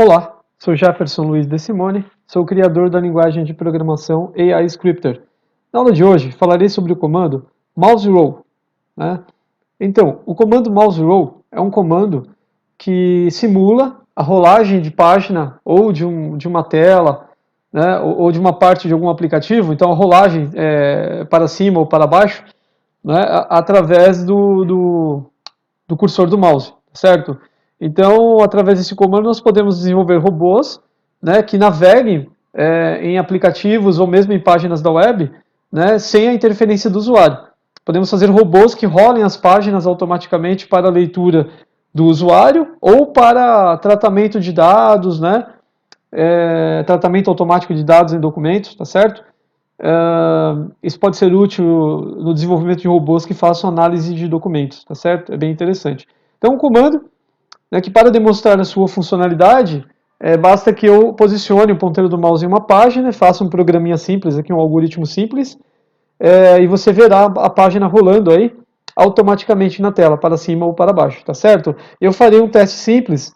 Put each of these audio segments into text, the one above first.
Olá, sou Jefferson Luiz De Simone, sou o criador da linguagem de programação AI Scripter. Na aula de hoje falarei sobre o comando mouse roll. Então, o comando mouse roll é um comando que simula a rolagem de página ou de uma tela, ou de uma parte de algum aplicativo. Então, a rolagem para cima ou para baixo, através do cursor do mouse, certo? Então, através desse comando, nós podemos desenvolver robôs, que naveguem em aplicativos ou mesmo em páginas da web, sem a interferência do usuário. Podemos fazer robôs que rolem as páginas automaticamente para a leitura do usuário ou para tratamento de dados, tratamento automático de dados em documentos, tá certo? Isso pode ser útil no desenvolvimento de robôs que façam análise de documentos, tá certo? É bem interessante. Então, um comando que para demonstrar a sua funcionalidade, basta que eu posicione o ponteiro do mouse em uma página, faça um programinha simples, aqui um algoritmo simples, e você verá a página rolando aí automaticamente na tela, para cima ou para baixo, tá certo? Eu farei um teste simples,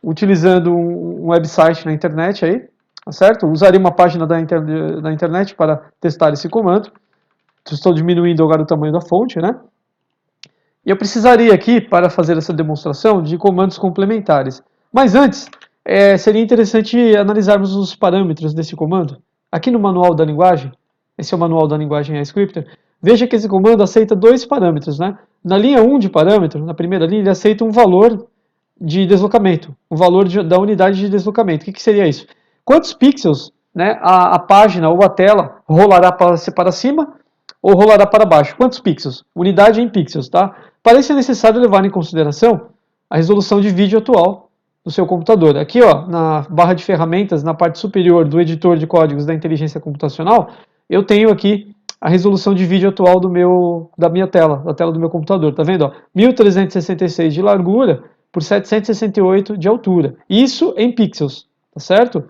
utilizando um website na internet aí, tá certo? Usaria uma página da internet para testar esse comando. Estou diminuindo agora o tamanho da fonte, né? E eu precisaria aqui, para fazer essa demonstração, de comandos complementares. Mas antes, seria interessante analisarmos os parâmetros desse comando. Aqui no manual da linguagem, esse é o manual da linguagem Scripter, veja que esse comando aceita dois parâmetros, né? Na linha 1 de parâmetro, na primeira linha, ele aceita um valor de deslocamento, o valor da unidade de deslocamento. O que seria isso? Quantos pixels a página ou a tela rolará para cima ou rolará para baixo? Quantos pixels? Unidade em pixels, tá? Para isso é necessário levar em consideração a resolução de vídeo atual do seu computador. Aqui, ó, na barra de ferramentas, na parte superior do editor de códigos da inteligência computacional, eu tenho aqui a resolução de vídeo atual da minha tela, da tela do meu computador. Tá vendo? Ó? 1366 de largura por 768 de altura. Isso em pixels, tá certo?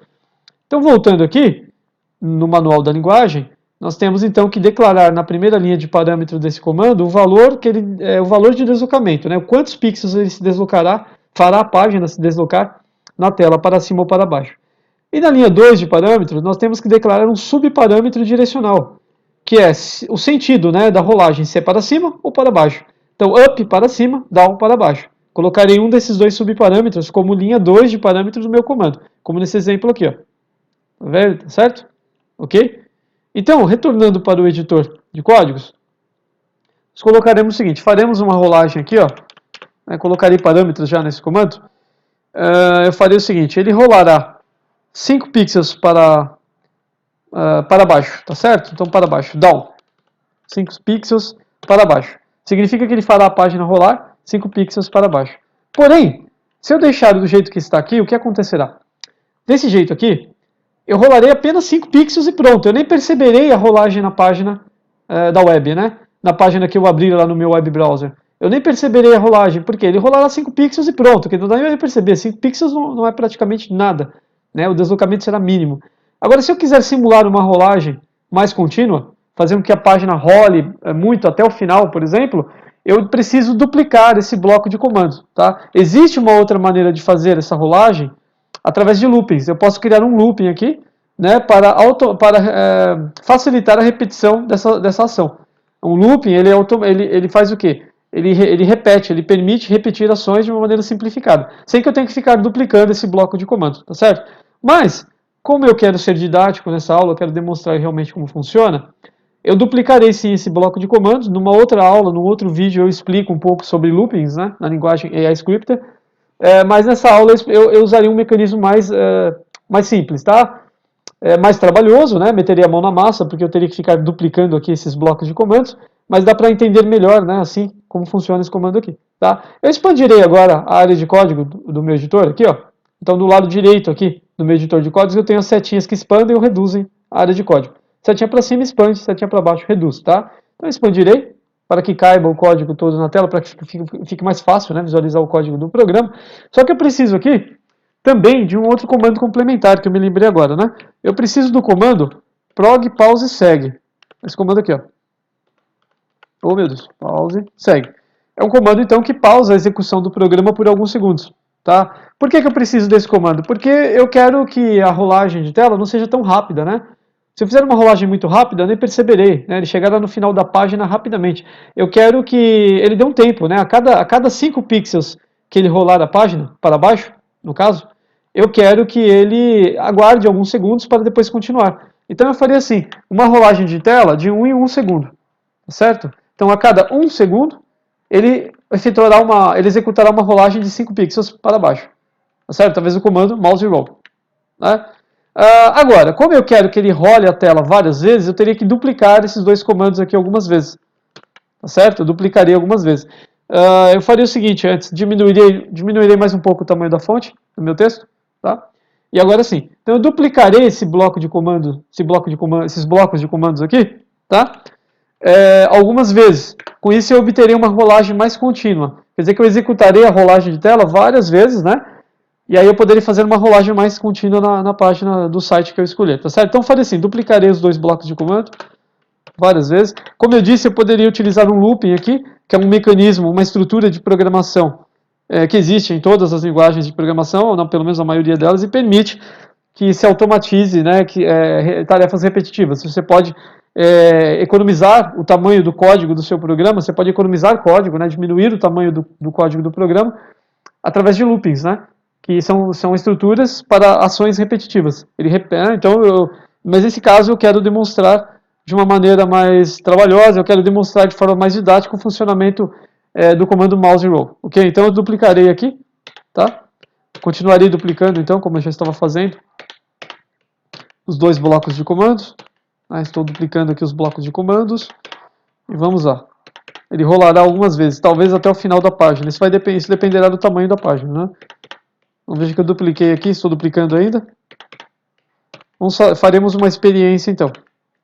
Então, voltando aqui, no manual da linguagem, nós temos então que declarar na primeira linha de parâmetro desse comando o valor o valor de deslocamento, quantos pixels ele se deslocará, fará a página se deslocar na tela para cima ou para baixo. E na linha 2 de parâmetros, nós temos que declarar um subparâmetro direcional, que é o sentido da rolagem, se é para cima ou para baixo. Então, up para cima, down para baixo. Colocarei um desses dois subparâmetros como linha 2 de parâmetros do meu comando, como nesse exemplo aqui, ó. Tá vendo? Certo? Ok? Então, retornando para o editor de códigos, nós colocaremos o seguinte, faremos uma rolagem aqui, ó, colocarei parâmetros já nesse comando, eu farei o seguinte, ele rolará 5 pixels para baixo, tá certo? Então, para baixo, down, 5 pixels para baixo. Significa que ele fará a página rolar 5 pixels para baixo. Porém, se eu deixar do jeito que está aqui, o que acontecerá? Desse jeito aqui, eu rolarei apenas 5 pixels e pronto. Eu nem perceberei a rolagem na página da web, na página que eu abrir lá no meu web browser. Eu nem perceberei a rolagem, porque ele rolará 5 pixels e pronto, que não dá nem perceber. 5 pixels não é praticamente nada, o deslocamento será mínimo. Agora, se eu quiser simular uma rolagem mais contínua, fazer com que a página role muito até o final, por exemplo, eu preciso duplicar esse bloco de comandos. Tá? Existe uma outra maneira de fazer essa rolagem, através de loopings. Eu posso criar um looping aqui, para facilitar a repetição dessa ação. Um looping, ele faz o quê? Ele repete, ele permite repetir ações de uma maneira simplificada, sem que eu tenha que ficar duplicando esse bloco de comandos, tá certo? Mas, como eu quero ser didático nessa aula, eu quero demonstrar realmente como funciona, eu duplicarei sim esse bloco de comandos. Numa outra aula, num outro vídeo, eu explico um pouco sobre loopings, na linguagem AI Scripter. Mas nessa aula eu usaria um mecanismo mais simples, tá? Mais trabalhoso, meteria a mão na massa, porque eu teria que ficar duplicando aqui esses blocos de comandos, mas dá para entender melhor, assim, como funciona esse comando aqui, tá? Eu expandirei agora a área de código do meu editor, aqui, ó. Então, do lado direito aqui do meu editor de códigos, eu tenho as setinhas que expandem ou reduzem a área de código. Setinha para cima expande, setinha para baixo reduz, tá? Então, eu expandirei para que caiba o código todo na tela, para que fique mais fácil, visualizar o código do programa. Só que eu preciso aqui também de um outro comando complementar, que eu me lembrei agora, Eu preciso do comando prog pause segue. Esse comando aqui, ó. Oh, meu Deus, pause segue. É um comando, então, que pausa a execução do programa por alguns segundos, Tá? Por que eu preciso desse comando? Porque eu quero que a rolagem de tela não seja tão rápida, né? Se eu fizer uma rolagem muito rápida, eu nem perceberei, né? Ele chegará no final da página rapidamente. Eu quero que ele dê um tempo, né? A cada 5 pixels que ele rolar a página, para baixo, no caso, eu quero que ele aguarde alguns segundos para depois continuar. Então eu faria assim, uma rolagem de tela de 1 em 1 segundo, tá certo? Então a cada 1 segundo, ele ele executará uma rolagem de 5 pixels para baixo, tá certo? Através do comando mouse roll, né? Agora, como eu quero que ele role a tela várias vezes, eu teria que duplicar esses dois comandos aqui algumas vezes, tá certo? Eu duplicaria algumas vezes. Eu faria o seguinte, antes, diminuirei mais um pouco o tamanho da fonte do meu texto, tá? E agora sim, então eu duplicarei esse bloco de comando, esses blocos de comandos aqui, tá? Algumas vezes. Com isso eu obterei uma rolagem mais contínua. Quer dizer que eu executarei a rolagem de tela várias vezes, né? E aí eu poderia fazer uma rolagem mais contínua na página do site que eu escolher, tá certo? Então eu faria assim, duplicarei os dois blocos de comando várias vezes. Como eu disse, eu poderia utilizar um looping aqui, que é um mecanismo, uma estrutura de programação que existe em todas as linguagens de programação, ou não, pelo menos a maioria delas, e permite que se automatize, né, tarefas repetitivas. Você pode economizar o tamanho do código do seu programa, você pode economizar código, né, diminuir o tamanho do código do programa, através de loopings, né, que são estruturas para ações repetitivas. Mas nesse caso eu quero demonstrar de uma maneira mais trabalhosa, eu quero demonstrar de forma mais didática o funcionamento do comando mouse roll. Ok? Então eu duplicarei aqui, tá? Continuarei duplicando então, como eu já estava fazendo, os dois blocos de comandos. Estou duplicando aqui os blocos de comandos. E vamos lá. Ele rolará algumas vezes, talvez até o final da página. Isso dependerá do tamanho da página, né? Vamos ver que eu dupliquei aqui, estou duplicando ainda. Faremos uma experiência então,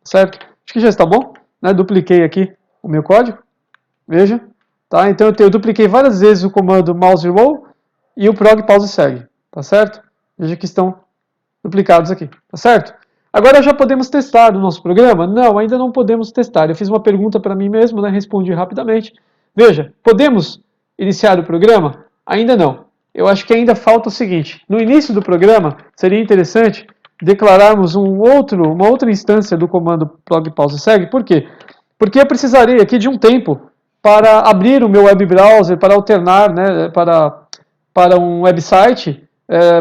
certo? Acho que já está bom, né? Dupliquei aqui o meu código, veja. Tá? Então eu dupliquei várias vezes o comando mouse roll e o prog pause segue, tá certo? Veja que estão duplicados aqui, tá certo? Agora já podemos testar o nosso programa? Não, ainda não podemos testar. Eu fiz uma pergunta para mim mesmo, né? Respondi rapidamente. Veja, podemos iniciar o programa? Ainda não. Eu acho que ainda falta o seguinte, no início do programa seria interessante declararmos uma outra instância do comando prog pause segue. Por quê? Porque eu precisarei aqui de um tempo para abrir o meu web browser, para alternar, né, para um website,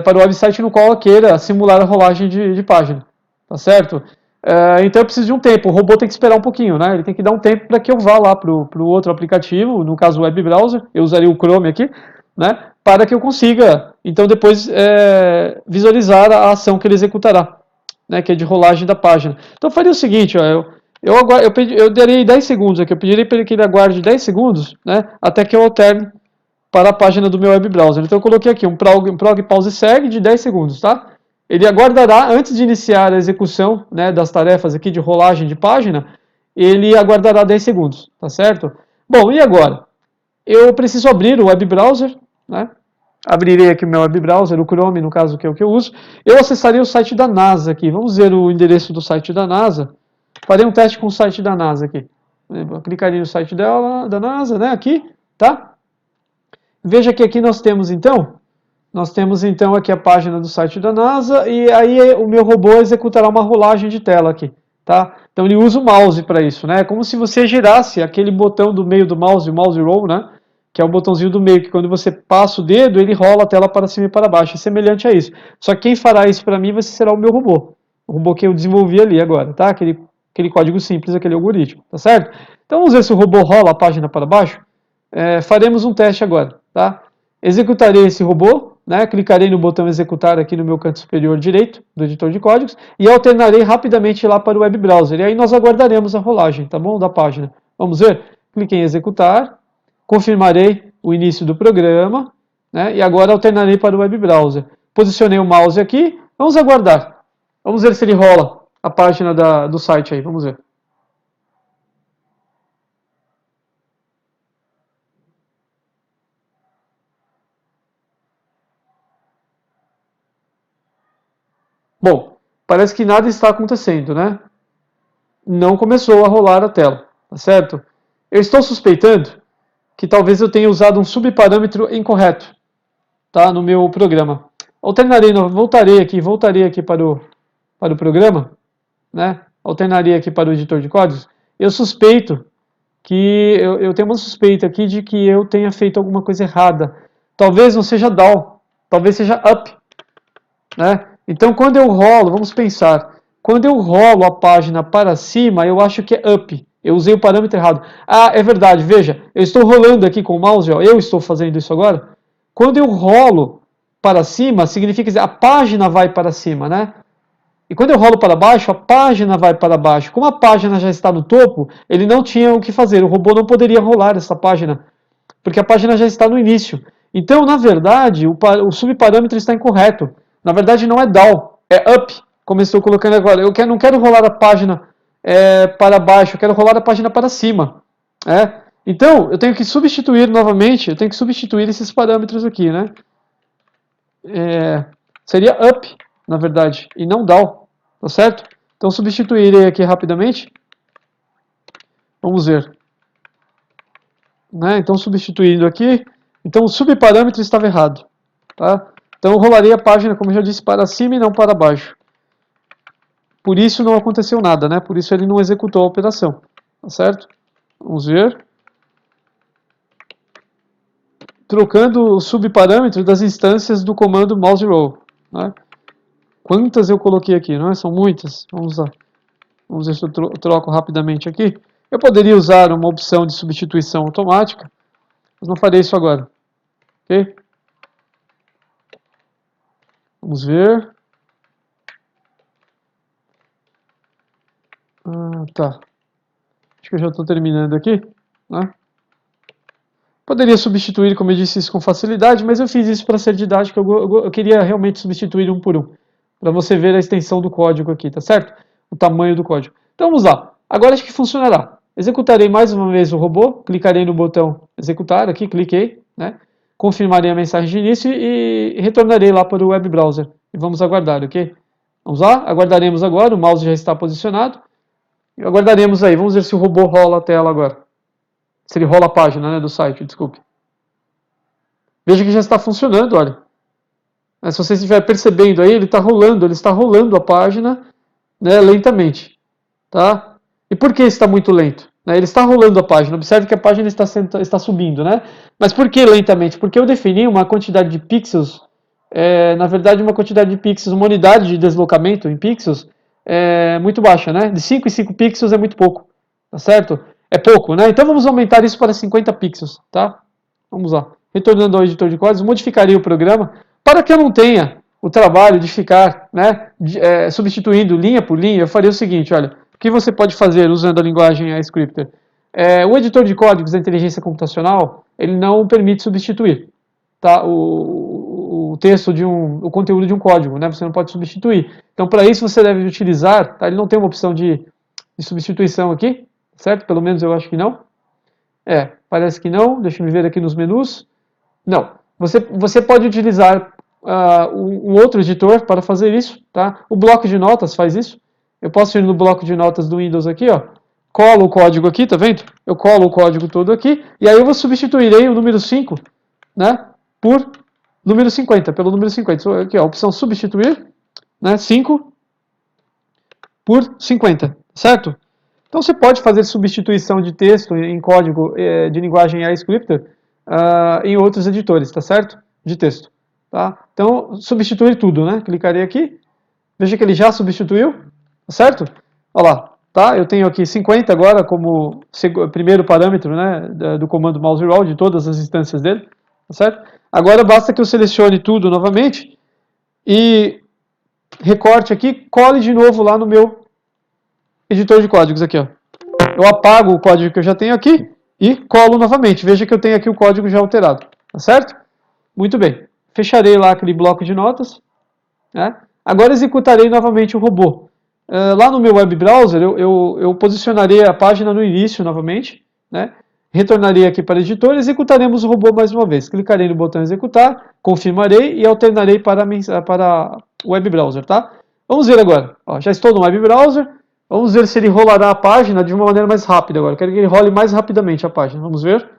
para o website no qual eu queira simular a rolagem de página, tá certo? Então eu preciso de um tempo, o robô tem que esperar um pouquinho, né? Ele tem que dar um tempo para que eu vá lá para o outro aplicativo, no caso o web browser, eu usaria o Chrome aqui, né? Para que eu consiga, então depois visualizar a ação que ele executará, né? Que é de rolagem da página. Então eu faria o seguinte, ó, eu daria 10 segundos aqui, eu pediria para que ele aguarde 10 segundos, né? Até que eu alterne para a página do meu web browser. Então eu coloquei aqui um prog pause segue de 10 segundos, tá? Ele aguardará, antes de iniciar a execução, né, das tarefas aqui de rolagem de página, ele aguardará 10 segundos, tá certo? Bom, e agora? Eu preciso abrir o web browser, né? Abrirei aqui o meu web browser, o Chrome, no caso, que é o que eu uso. Eu acessarei o site da NASA aqui. Vamos ver o endereço do site da NASA. Farei um teste com o site da NASA aqui. Eu clicaria no site da NASA, né, aqui, tá? Veja que aqui nós temos então aqui a página do site da NASA e aí o meu robô executará uma rolagem de tela aqui, tá? Então ele usa o mouse para isso, né? É como se você girasse aquele botão do meio do mouse, o mouse roll, né? Que é o botãozinho do meio, que quando você passa o dedo, ele rola a tela para cima e para baixo. É semelhante a isso. Só que quem fará isso para mim será o meu robô. O robô que eu desenvolvi ali agora, tá? Aquele código simples, aquele algoritmo, tá certo? Então vamos ver se o robô rola a página para baixo. Faremos um teste agora, tá? Executarei esse robô, né? Clicarei no botão executar aqui no meu canto superior direito do editor de códigos e alternarei rapidamente lá para o web browser. E aí nós aguardaremos a rolagem, tá bom? Da página. Vamos ver? Cliquei em executar, confirmarei o início do programa, né? E agora alternarei para o web browser. Posicionei o mouse aqui, vamos aguardar. Vamos ver se ele rola a página do site aí, vamos ver. Bom, parece que nada está acontecendo, né? Não começou a rolar a tela, tá certo? Eu estou suspeitando que talvez eu tenha usado um subparâmetro incorreto. tá, no meu programa. Voltarei aqui para o programa, né? Alternaria aqui para o editor de códigos. Eu suspeito que eu tenho uma suspeita aqui de que eu tenha feito alguma coisa errada. Talvez não seja down, talvez seja up, né? Então, quando eu rolo, vamos pensar, quando eu rolo a página para cima, eu acho que é up. Eu usei o parâmetro errado. Ah, é verdade, veja, eu estou rolando aqui com o mouse, ó, eu estou fazendo isso agora. Quando eu rolo para cima, significa dizer, a página vai para cima, né? E quando eu rolo para baixo, a página vai para baixo. Como a página já está no topo, ele não tinha o que fazer. O robô não poderia rolar essa página, porque a página já está no início. Então, na verdade, o subparâmetro está incorreto. Na verdade, não é down, é up, como eu estou colocando agora. Não quero rolar a página para baixo, eu quero rolar a página para cima. Então, eu tenho que substituir novamente, eu tenho que substituir esses parâmetros aqui, né? Seria up, na verdade, e não down, tá certo? Então, substituirei aqui rapidamente. Vamos ver. Né? Então, substituindo aqui, então o subparâmetro estava errado. Tá? Então, eu rolarei a página, como eu já disse, para cima e não para baixo. Por isso não aconteceu nada, né? Por isso ele não executou a operação. Tá certo? Vamos ver. Trocando o subparâmetro das instâncias do comando mouse roll. Né? Quantas eu coloquei aqui? Não é? São muitas. Vamos lá. Vamos ver se eu troco rapidamente aqui. Eu poderia usar uma opção de substituição automática, mas não farei isso agora. Ok? Vamos ver. Tá. Acho que eu já estou terminando aqui. Né? Poderia substituir, como eu disse, isso com facilidade, mas eu fiz isso para ser didático. Eu queria realmente substituir um por um, para você ver a extensão do código aqui, tá certo? O tamanho do código. Então vamos lá. Agora acho que funcionará. Executarei mais uma vez o robô, clicarei no botão executar, aqui, cliquei, né? Confirmarei a mensagem de início e retornarei lá para o web browser. E vamos aguardar, ok? Vamos lá, aguardaremos agora, o mouse já está posicionado. E aguardaremos aí, vamos ver se o robô rola a tela agora. Se ele rola a página, né, do site, desculpe. Veja que já está funcionando, olha. Se você estiver percebendo aí, ele está rolando a página, né, lentamente. Tá? E por que está muito lento? Ele está rolando a página, observe que a página está subindo, né? Mas por que lentamente? Porque eu defini uma quantidade de pixels, na verdade uma quantidade de pixels, uma unidade de deslocamento em pixels, muito baixa, né? De 5 em 5 pixels é muito pouco, tá certo? É pouco, né? Então vamos aumentar isso para 50 pixels, tá? Vamos lá. Retornando ao editor de códigos, modificarei o programa para que eu não tenha o trabalho de ficar, né, substituindo linha por linha. Eu farei o seguinte, olha, o que você pode fazer usando a linguagem iScripter? O editor de códigos da inteligência computacional, ele não permite substituir, tá, o texto o conteúdo de um código, né? Você não pode substituir. Então, para isso você deve utilizar, tá? Ele não tem uma opção de substituição aqui, certo? Pelo menos eu acho que não. Parece que não. Deixa eu ver aqui nos menus. Não. Você pode utilizar um outro editor para fazer isso, tá? O bloco de notas faz isso. Eu posso ir no bloco de notas do Windows aqui, ó. Colo o código aqui, tá vendo? Eu colo o código todo aqui, e aí eu substituirei o número 5, né, por número 50, pelo número 50. Aqui, ó, a opção substituir, né, 5 por 50, certo? Então você pode fazer substituição de texto em código de linguagem iScripter em outros editores, tá certo? De texto. Tá? Então, substituir tudo, né? Clicarei aqui, veja que ele já substituiu, tá certo? Olha lá, tá? Eu tenho aqui 50 agora como primeiro parâmetro, né, do comando mouse roll de todas as instâncias dele, tá certo? Agora basta que eu selecione tudo novamente e recorte aqui, cole de novo lá no meu editor de códigos aqui, ó. Eu apago o código que eu já tenho aqui e colo novamente. Veja que eu tenho aqui o código já alterado, tá certo? Muito bem. Fecharei lá aquele bloco de notas, né? Agora executarei novamente o robô. Lá no meu web browser, eu posicionarei a página no início novamente, né? Retornarei aqui para o editor e executaremos o robô mais uma vez. Clicarei no botão executar, confirmarei e alternarei para o web browser, tá? Vamos ver agora. Ó, já estou no web browser. Vamos ver se ele rolará a página de uma maneira mais rápida agora. Eu quero que ele role mais rapidamente a página. Vamos ver.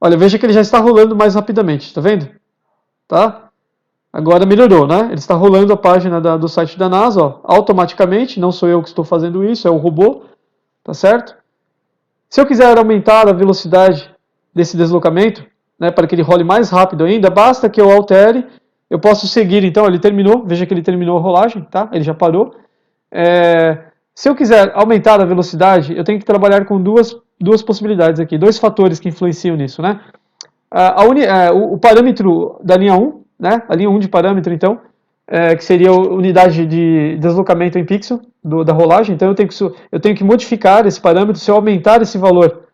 Olha, veja que ele já está rolando mais rapidamente, tá vendo? Tá? Agora melhorou, né? Ele está rolando a página do site da NASA, ó, automaticamente, não sou eu que estou fazendo isso, é o robô, tá certo? Se eu quiser aumentar a velocidade desse deslocamento, né, para que ele role mais rápido ainda, basta que eu altere, eu posso seguir, então, ele terminou, veja que ele terminou a rolagem, tá? Ele já parou. Se eu quiser aumentar a velocidade, eu tenho que trabalhar com duas possibilidades aqui, dois fatores que influenciam nisso, né? O parâmetro da linha 1, né? A linha 1 de parâmetro, então, que seria a unidade de deslocamento em pixel da rolagem. Então eu tenho que modificar esse parâmetro. Se eu aumentar esse valor,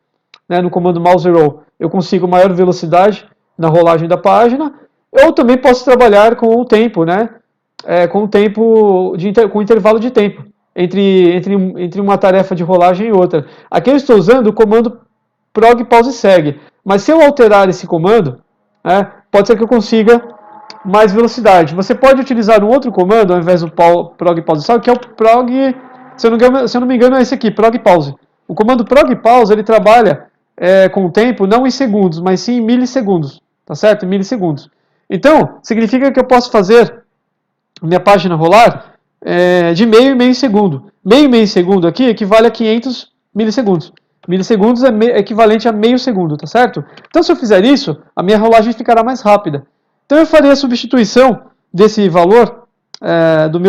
né, no comando mouse roll, eu consigo maior velocidade na rolagem da página. Eu também posso trabalhar com o tempo, né? Com o tempo com o intervalo de tempo entre uma tarefa de rolagem e outra. Aqui eu estou usando o comando prog pause segue. Mas se eu alterar esse comando, né, pode ser que eu consiga mais velocidade. Você pode utilizar um outro comando ao invés do prog pause segue, que é o prog, se eu não me engano é esse aqui, prog pause. O comando prog pause ele trabalha com o tempo não em segundos, mas sim em milissegundos, tá certo? Em milissegundos. Então, significa que eu posso fazer minha página rolar de meio e meio segundo. Meio e meio segundo aqui equivale a 500 milissegundos. Milissegundos é equivalente a meio segundo, tá certo? Então, se eu fizer isso, a minha rolagem ficará mais rápida. Então, eu farei a substituição desse valor do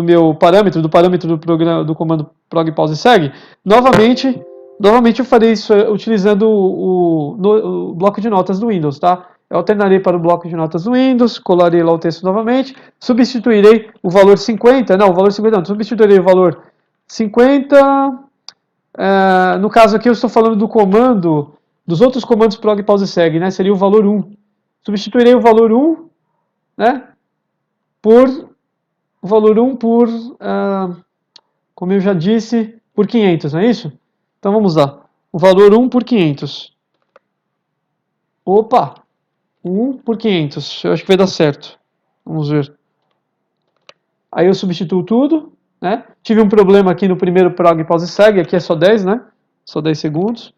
meu parâmetro, do parâmetro do comando prog pause segue. Novamente eu farei isso utilizando o bloco de notas do Windows, tá? Eu alternarei para o bloco de notas do Windows, colarei lá o texto novamente, substituirei o valor 50, substituirei o valor 50, no caso aqui eu estou falando do comando, dos outros comandos prog pause segue, né, seria o valor 1. Substituirei o valor 1, né, por o valor 1 por, como eu já disse, por 500, não é isso? Então vamos lá, o valor 1 por 500. Opa! 1 por 500, eu acho que vai dar certo. Vamos ver. Aí eu substituo tudo, né? Tive um problema aqui no primeiro prog pause segue, aqui é só 10, né? Só 10 segundos.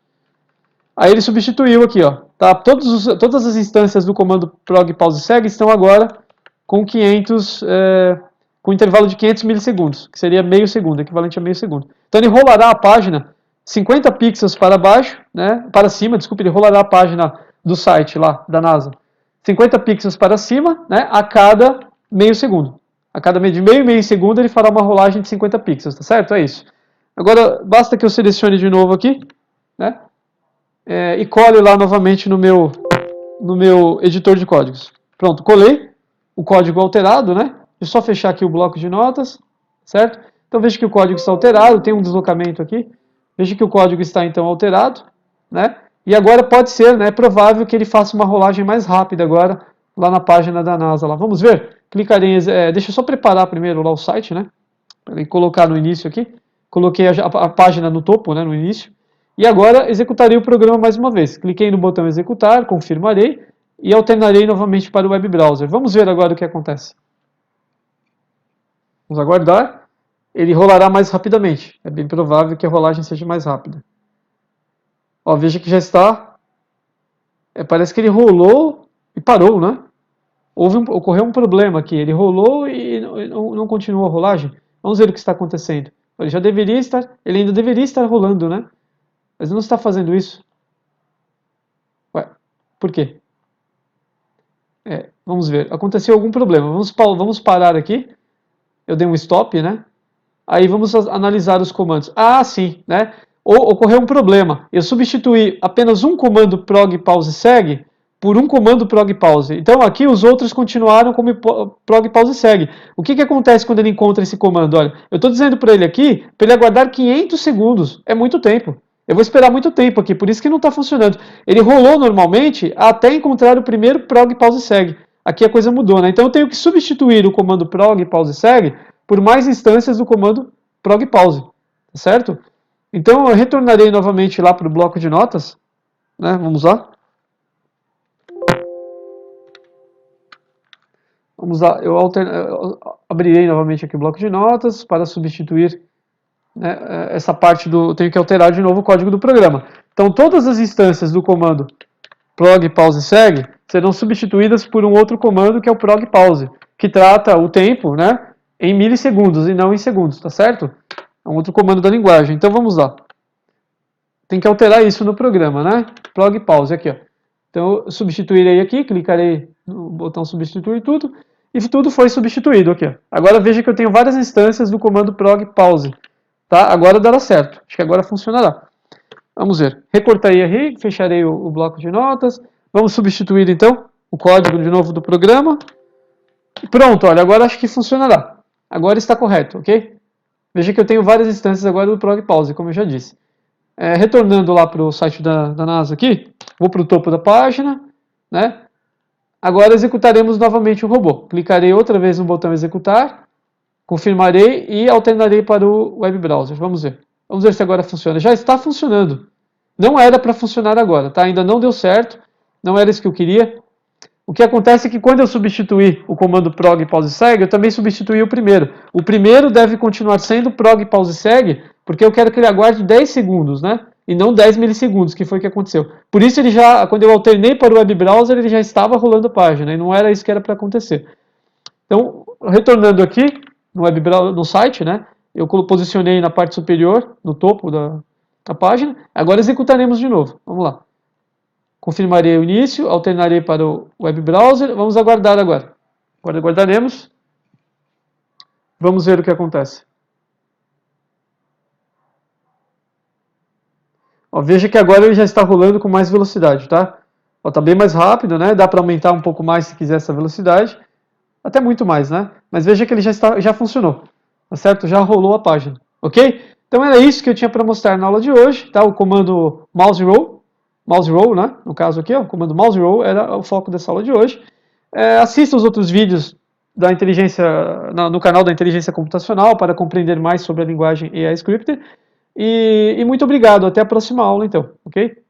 Aí ele substituiu aqui, ó. Tá? Todas as instâncias do comando prog pause segue estão agora com 500, com intervalo de 500 milissegundos, que seria meio segundo, equivalente a meio segundo. Então ele rolará a página 50 pixels para baixo, né? Para cima, desculpa, ele rolará a página do site lá, da NASA. 50 pixels para cima, né, a cada meio segundo. A cada de meio segundo ele fará uma rolagem de 50 pixels, tá certo? É isso. Agora, basta que eu selecione de novo aqui, né, e cole lá novamente no meu editor de códigos. Pronto, colei o código alterado, né? É só fechar aqui o bloco de notas, certo? Então veja que o código está alterado, tem um deslocamento aqui. Veja que o código está então alterado, né? E agora pode ser, né, provável que ele faça uma rolagem mais rápida agora lá na página da NASA. Lá. Vamos ver? Clicarei em... deixa eu só preparar primeiro lá o site, né? Para colocar no início aqui. Coloquei a página no topo, né, no início. E agora executarei o programa mais uma vez. Cliquei no botão executar, confirmarei e alternarei novamente para o web browser. Vamos ver agora o que acontece. Vamos aguardar. Ele rolará mais rapidamente. É bem provável que a rolagem seja mais rápida. Ó, veja que já está. Parece que ele rolou e parou, né? Ocorreu um problema aqui. Ele rolou e não continuou a rolagem. Vamos ver o que está acontecendo. Ele ainda deveria estar rolando, né? Mas não está fazendo isso. Ué, por quê? Vamos ver. Aconteceu algum problema. Vamos parar aqui. Eu dei um stop, né? Aí vamos analisar os comandos. Ah, sim, né? Ocorreu um problema. Eu substituí apenas um comando prog pause segue por um comando prog pause. Então aqui os outros continuaram como prog pause segue. O que acontece quando ele encontra esse comando? Olha, eu estou dizendo para ele aqui, para ele aguardar 500 segundos. É muito tempo. Eu vou esperar muito tempo aqui, por isso que não está funcionando. Ele rolou normalmente até encontrar o primeiro prog pause segue. Aqui a coisa mudou, né? Então eu tenho que substituir o comando prog pause segue por mais instâncias do comando prog pause, tá certo? Então eu retornarei novamente lá para o bloco de notas, né? Vamos lá. Vamos lá, eu abrirei novamente aqui o bloco de notas para substituir, né, essa parte do... Tenho que alterar de novo o código do programa. Então todas as instâncias do comando prog pause segue serão substituídas por um outro comando que é o prog pause, que trata o tempo, né, em milissegundos e não em segundos, tá certo? É um outro comando da linguagem. Então vamos lá. Tem que alterar isso no programa, né? Prog pause aqui, ó. Então eu substituirei aqui, clicarei no botão substituir tudo e tudo foi substituído aqui, ó. Agora veja que eu tenho várias instâncias do comando prog pause, tá? Agora dará certo. Acho que agora funcionará. Vamos ver. Recortarei aqui, fecharei o bloco de notas. Vamos substituir então o código de novo do programa. E pronto, olha, agora acho que funcionará. Agora está correto, ok? Veja que eu tenho várias instâncias agora do prog pause, como eu já disse. Retornando lá para o site da NASA aqui, vou para o topo da página, né? Agora executaremos novamente o robô. Clicarei outra vez no botão executar, confirmarei e alternarei para o web browser. Vamos ver. Vamos ver se agora funciona. Já está funcionando. Não era para funcionar agora, tá? Ainda não deu certo. Não era isso que eu queria. O que acontece é que quando eu substituir o comando prog pause segue, eu também substituí o primeiro. O primeiro deve continuar sendo prog pause segue, porque eu quero que ele aguarde 10 segundos, né? E não 10 milissegundos, que foi o que aconteceu. Por isso ele já, quando eu alternei para o web browser, ele já estava rolando a página, e não era isso que era para acontecer. Então, retornando aqui no web browser, no site, né? Eu posicionei na parte superior, no topo da página. Agora executaremos de novo. Vamos lá. Confirmarei o início, alternarei para o web browser. Vamos aguardar agora. Agora aguardaremos. Vamos ver o que acontece. Ó, veja que agora ele já está rolando com mais velocidade, tá? Está bem mais rápido, né? Dá para aumentar um pouco mais se quiser essa velocidade. Até muito mais, né? Mas veja que ele já funcionou. Tá certo? Já rolou a página. Ok? Então era isso que eu tinha para mostrar na aula de hoje. Tá? O comando mouse roll, né? No caso aqui, ó, o comando mouse roll era o foco dessa aula de hoje. Assista os outros vídeos da inteligência, no canal da Inteligência Computacional para compreender mais sobre a linguagem AI Scripter. E muito obrigado. Até a próxima aula, então. Ok?